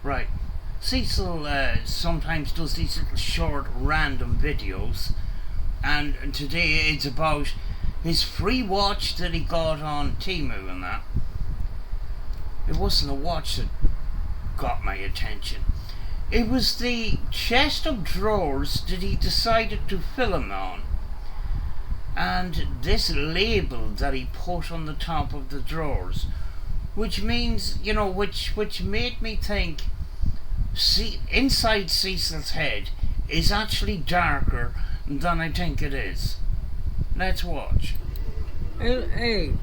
Right. Cecil sometimes does these little short random videos, and today it's about his free watch that he got on Temu and that. It wasn't a watch that got my attention. It was the chest of drawers that he decided to film on, and this label that he put on the top of the drawers, which means, which made me think, see, inside Cecil's head is actually darker than I think it is. Let's watch. Hey.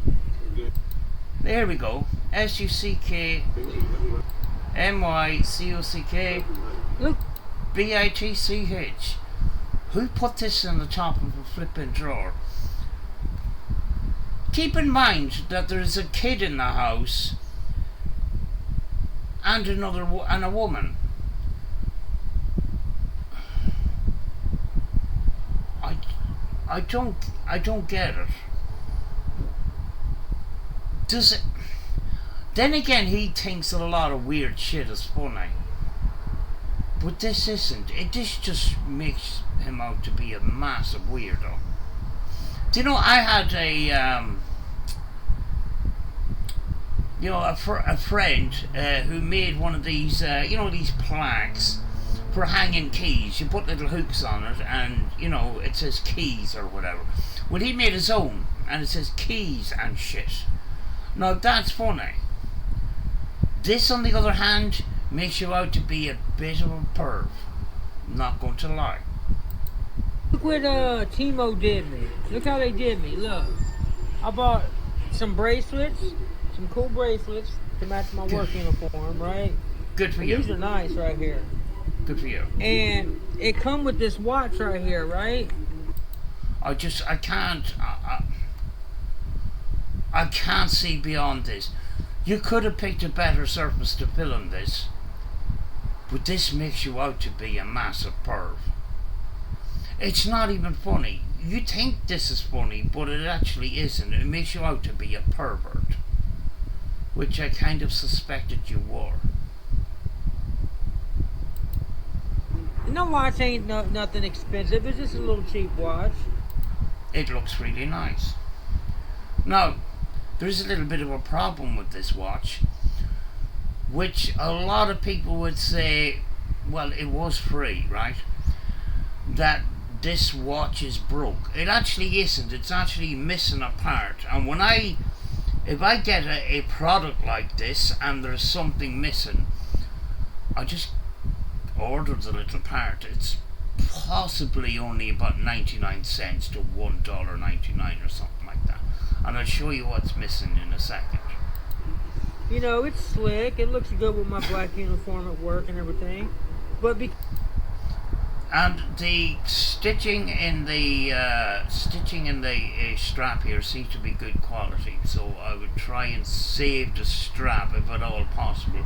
There we go. SUCKMYCOCK Look. BITCH. Who put this in the top of a flipping drawer? Keep in mind that there is a kid in the house and a woman. I don't get it. Does it? Then again, he thinks that a lot of weird shit is funny, but this isn't. This just makes him out to be a massive weirdo. Do you know, I had a friend who made one of these, these plaques for hanging keys. You put little hooks on it, and it says keys or whatever. Well, he made his own, and it says keys and shit. Now that's funny. This, on the other hand, makes you out to be a bit of a perv. Not going to lie. Look what Timo did me. Look how they did me. Look, I bought some bracelets, some cool bracelets to match my work uniform, right? Good for you. These are nice right here. Good for you. And it come with this watch right here, right? I can't see beyond this. You could have picked a better surface to film this, but this makes you out to be a massive perv. It's not even funny. You think this is funny, but it actually isn't. It makes you out to be a pervert, which I kind of suspected you were. No watch ain't nothing expensive. It's just a little cheap watch. It looks really nice. Now, there's a little bit of a problem with this watch, which a lot of people would say, well, it was free, right? That this watch is broke. It actually isn't. It's actually missing a part. And if I get a product like this and there's something missing, I just order the little part. It's possibly only about 99 cents to $1.99 or something like that. And I'll show you what's missing in a second. It's slick. It looks good with my black uniform at work and everything. But and the stitching in the strap here seems to be good quality. So I would try and save the strap if at all possible.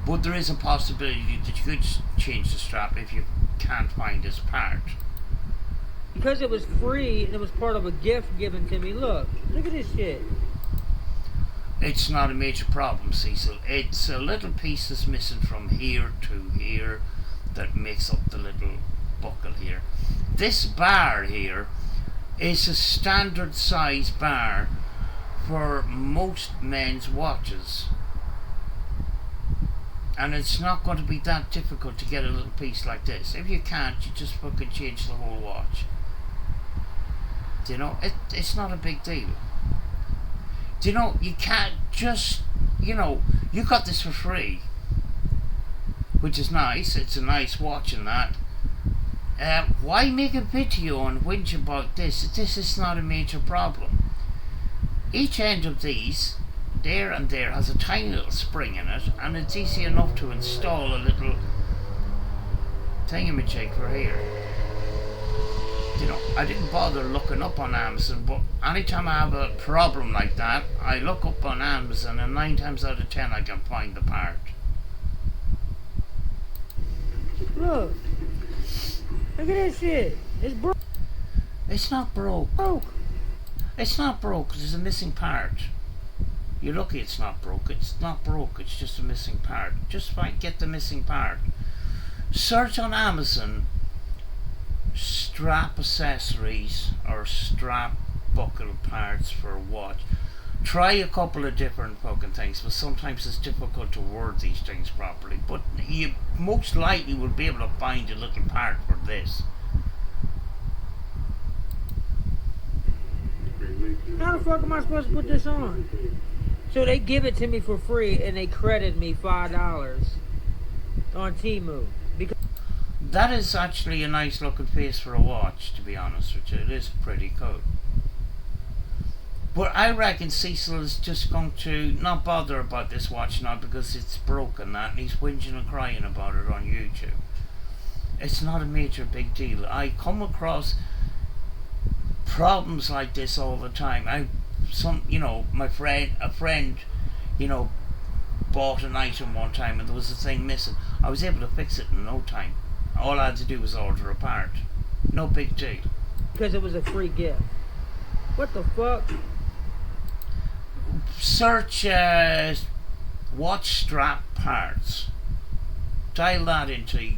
But there is a possibility that you could change the strap if you can't find this part. Because it was free and it was part of a gift given to me. Look at this shit. It's not a major problem, Cecil. It's a little piece that's missing from here to here that makes up the little buckle here. This bar here is a standard size bar for most men's watches. And it's not going to be that difficult to get a little piece like this. If you can't, you just fucking change the whole watch. It's not a big deal. You can't just, you got this for free, which is nice. It's a nice watch and that. Why make a video and whinge about this? This is not a major problem. Each end of these, there and there, has a tiny little spring in it, and it's easy enough to install a little thingamajig for here. I didn't bother looking up on Amazon, but anytime I have a problem like that, I look up on Amazon, and 9 times out of 10 I can find the part. Look at this shit. It's broke. It's not broke. It's not broke. There's a missing part. You're lucky it's not broke. It's not broke. It's just a missing part. Just get the missing part. Search on Amazon strap accessories or strap buckle parts for a watch. Try a couple of different fucking things, but sometimes it's difficult to word these things properly. But you most likely will be able to find a little part for this. How the fuck am I supposed to put this on? So they give it to me for free and they credit me $5 on Temu. Because that is actually a nice looking face for a watch, to be honest with you. It is pretty cool. But I reckon Cecil is just going to not bother about this watch now because it's broken that, and he's whinging and crying about it on YouTube. It's not a major big deal. I come across problems like this all the time. A friend, bought an item one time and there was a thing missing. I was able to fix it in no time. All I had to do was order a part. No big deal. Because it was a free gift. What the fuck? Search watch strap parts. Dial that into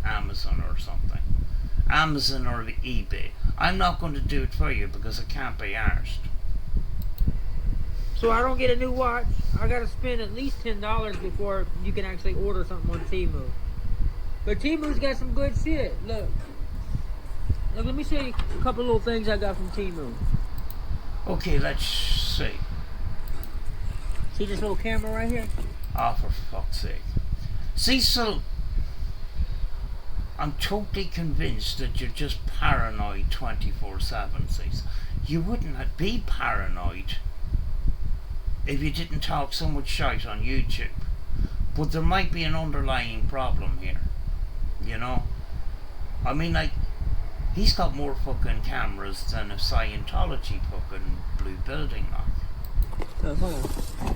Amazon or something. Amazon or eBay. I'm not going to do it for you because I can't be arsed. So I don't get a new watch. I gotta spend at least $10 before you can actually order something on Temu. But Temu's got some good shit. Look, let me show you a couple little things I got from Temu. Okay, let's see. See this little camera right here? Oh, for fuck's sake. Cecil, I'm totally convinced that you're just paranoid 24/7, Cecil. You wouldn't be paranoid if you didn't talk so much shite on YouTube. But there might be an underlying problem here. I mean, like, he's got more fucking cameras than a Scientology fucking blue building now. Hold on.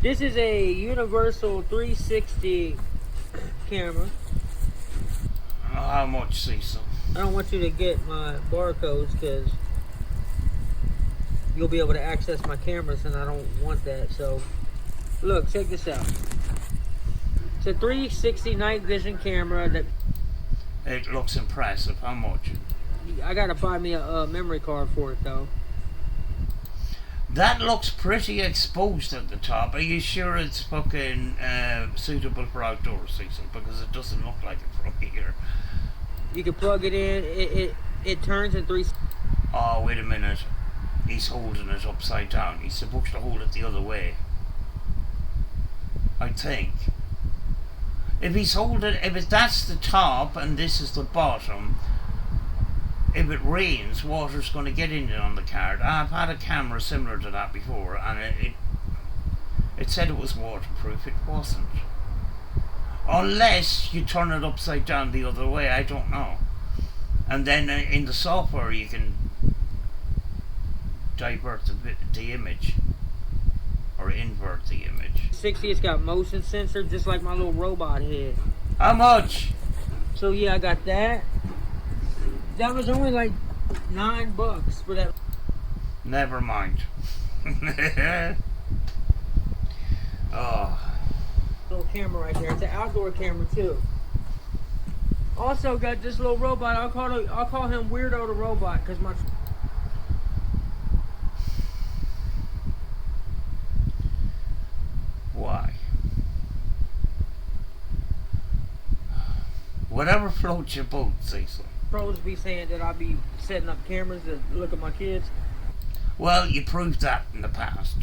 This is a Universal 360 camera. How much, Cecil? I don't want you to get my barcodes because you'll be able to access my cameras and I don't want that. So, look, check this out. It's a 360 night vision camera that... It looks impressive. How much? I gotta buy me a memory card for it though. That looks pretty exposed at the top. Are you sure it's fucking suitable for outdoors, Cecil? Because it doesn't look like it from here. You can plug it in. It turns in 3... Oh, wait a minute. He's holding it upside down. He's supposed to hold it the other way, I think. If that's the top and this is the bottom, if it rains, water's going to get in it on the card. I've had a camera similar to that before, and it said it was waterproof. It wasn't. Unless you turn it upside down the other way, I don't know. And then in the software you can divert the image or invert the image. 60, it's got motion sensor just like my little robot head. How much? So yeah, I got that. That was only like $9 for that. Never mind. Oh. Little camera right there. It's an outdoor camera too. Also got this little robot. I'll call him Weirdo the Robot because my... Why? Whatever floats your boat, Cecil. Pros be saying that I'll be setting up cameras to look at my kids. Well, you proved that in the past.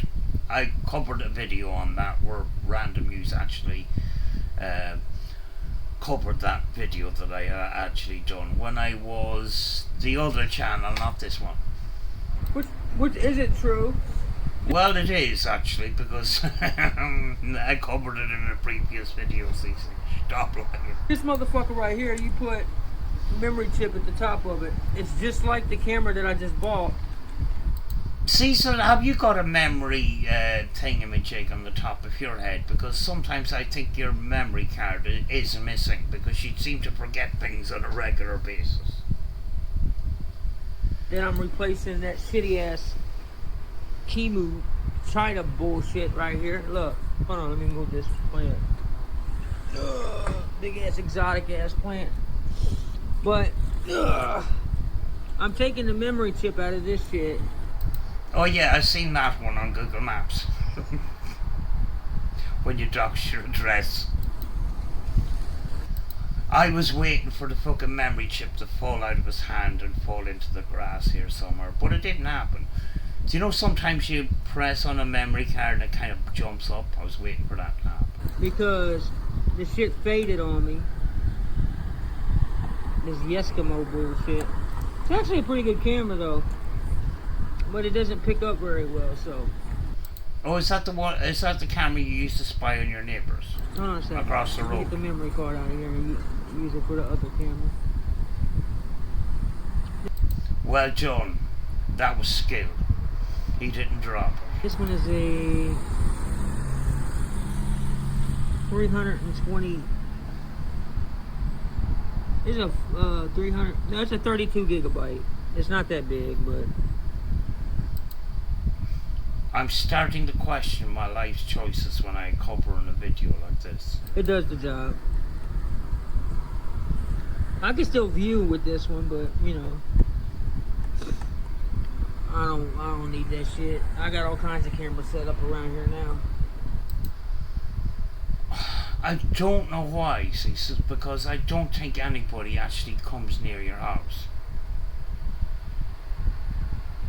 I covered a video on that where Random News actually covered that video that I actually done when I was the other channel, not this one. Which is it true? Well, it is actually, because I covered it in a previous video, Cecil. Stop lying. This motherfucker right here, you put memory chip at the top of it. It's just like the camera that I just bought. Cecil, have you got a memory thingamajig on the top of your head? Because sometimes I think your memory card is missing because you seem to forget things on a regular basis. Then I'm replacing that shitty ass Temu China bullshit right here. Look, hold on, let me move this plant. Big ass exotic ass plant. But I'm taking the memory chip out of this shit. Oh yeah, I've seen that one on Google Maps. When you dox your address. I was waiting for the fucking memory chip to fall out of his hand and fall into the grass here somewhere, but it didn't happen. Do you know sometimes you press on a memory card and it kind of jumps up? I was waiting for that to happen. Because the shit faded on me. This Eskimo bullshit. It's actually a pretty good camera though, but it doesn't pick up very well. So. Oh, is that the one? Is that the camera you used to spy on your neighbours? Hold on a second. Across the road. Get the memory card out of here and use it for the other camera. Well done. That was skill. He didn't drop. This one is a 320. It's a 300. No, it's a 32 gigabyte. It's not that big, but I'm starting to question my life's choices when I cover in a video like this. it does the job. I can still view with this one, but you know, I don't need that shit. I got all kinds of cameras set up around here now. I don't know why, Cecil, because I don't think anybody actually comes near your house.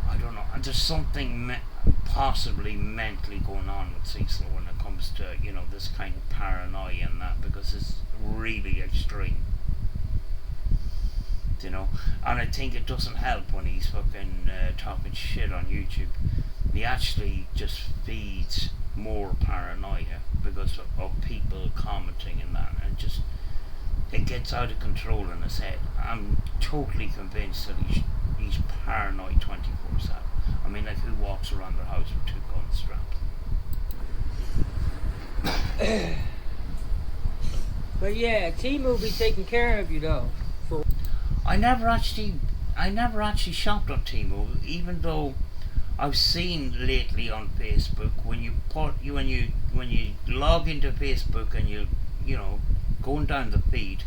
I don't know. There's something possibly mentally going on with Cecil when it comes to, you know, this kind of paranoia and that, because it's really extreme. You know, and I think it doesn't help when he's fucking talking shit on YouTube. He actually just feeds more paranoia because of people commenting and that, and just it gets out of control in his head. I'm totally convinced that he's paranoid 24/7. I mean, like, who walks around their house with 2 guns strapped? But yeah, Temu be taking care of you though. I never actually shopped on Temu, even though I've seen lately on Facebook when you log into Facebook and you know, going down the feed,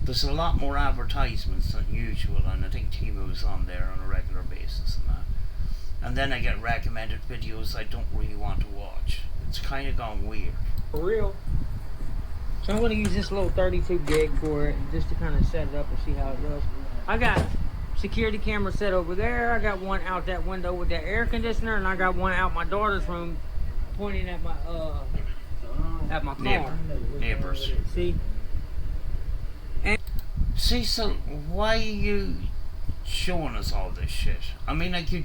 there's a lot more advertisements than usual, and I think Temu is on there on a regular basis and that. And then I get recommended videos I don't really want to watch. It's kind of gone weird. For real. So I'm gonna use this little 32 gig for it, just to kind of set it up and see how it does. I got security camera set over there. I got one out that window with that air conditioner, and I got one out my daughter's room, pointing at my car. Neighbors. See. And Cecil, why are you showing us all this shit? I mean, like, you're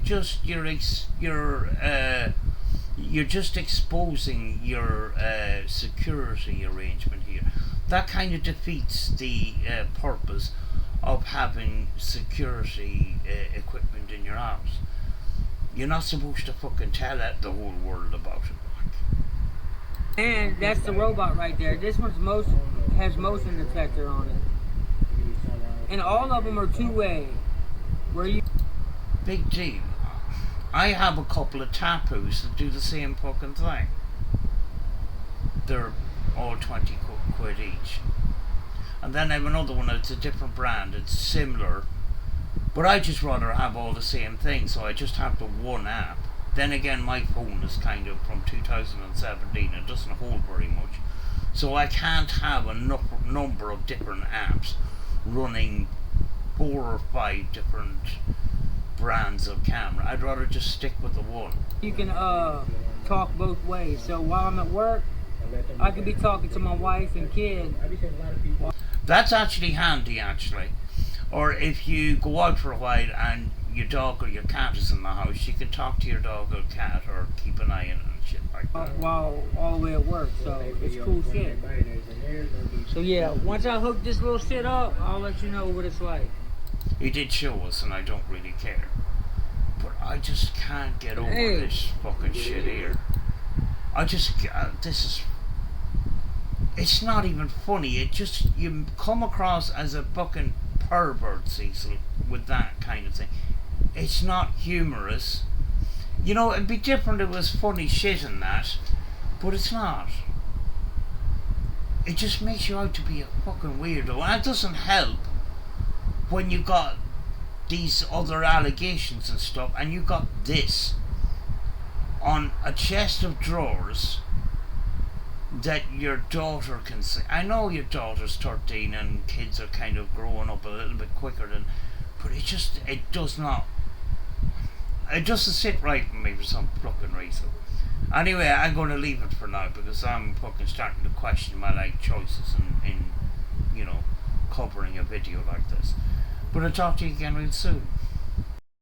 just exposing your security arrangement here. That kind of defeats the purpose of having security equipment in your house. You're not supposed to fucking tell the whole world about it. And that's the robot right there. This one's has motion detector on it. And all of them are two-way. Big deal. I have a couple of Tapus that do the same fucking thing. They're all 20 quid each. And then I have another one that's a different brand. It's similar, but I just rather have all the same thing, so I just have the one app. Then again, my phone is kind of from 2017. It doesn't hold very much, so I can't have a number of different apps running 4 or 5 different brands of camera. I'd rather just stick with the one. You can talk both ways. So while I'm at work, I could be talking to my wife and kid. That's actually handy, actually. Or if you go out for a while and your dog or your cat is in the house, you can talk to your dog or cat or keep an eye on it and shit like that. While all the way at work, so it's cool shit. So yeah, once I hook this little shit up, I'll let you know what it's like. He did show us, and I don't really care. But I just can't get over this fucking shit here. It's not even funny. It just, you come across as a fucking pervert, Cecil, with that kind of thing. It's not humorous. You know, it'd be different if it was funny shit and that, but it's not. It just makes you out to be a fucking weirdo. And it doesn't help when you got these other allegations and stuff, and you got this on a chest of drawers that your daughter can see. I know your daughter's 13 and kids are kind of growing up a little bit quicker than, but it doesn't sit right with me for some fucking reason. Anyway, I'm going to leave it for now because I'm fucking starting to question my life choices in covering a video like this. But I'll talk to you again real soon.